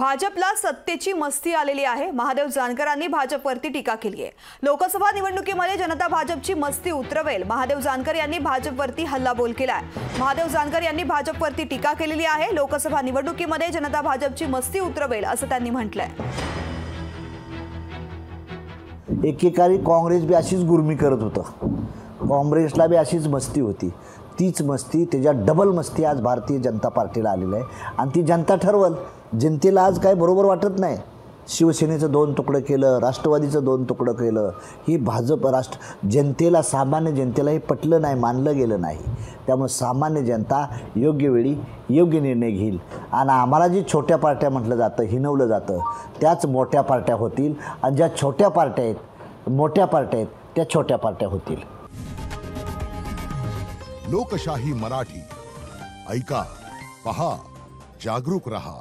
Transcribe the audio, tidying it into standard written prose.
भाजपला सत्तेची मस्ती आलेली आहे। महादेव जानकरांनी भाजपवरती टीका केली आहे। लोकसभा निवडणुकीमध्ये जनता भाजपची मस्ती उतरवेल। महादेव जानकर यांनी भाजपवरती हल्लाबोल केलाय। महादेव जानकर यांनी भाजपवरती टीका केलेली आहे। लोकसभा निवडणुकीमध्ये जनता भाजपची मस्ती उतरवेल असं त्यांनी म्हटलंय। एकेकाळी काँग्रेस बी अशीच गुरमी करत होतं, काँग्रेसला बी अशीच मस्ती होती। तीच मस्ती त्याच्या डबल मस्ती आज भारतीय जनता पार्टीला आलेली आहे आणि ती जनता ठरवल। जनतेला आज काय बरोबर वाटत नाही। शिवसेनेचं 2 तुकडं केलं, राष्ट्रवादीचं 2 तुकडं केलं, ही भाजप जनतेला, सामान्य जनतेला हे पटलं नाही, मानलं गेलं नाही। त्यामुळे सामान्य जनता योग्य वेळी योग्य निर्णय घेईल आणि आम्हाला जी छोट्या पार्ट्या म्हटलं जातं, हिनवलं जातं, त्याच मोठ्या पार्ट्या होतील आणि ज्या छोट्या पार्ट्या आहेत, मोठ्या पार्ट्या आहेत, त्या छोट्या पार्ट्या होतील। लोकशाही मराठी ऐका, पहा, जागरूक रहा।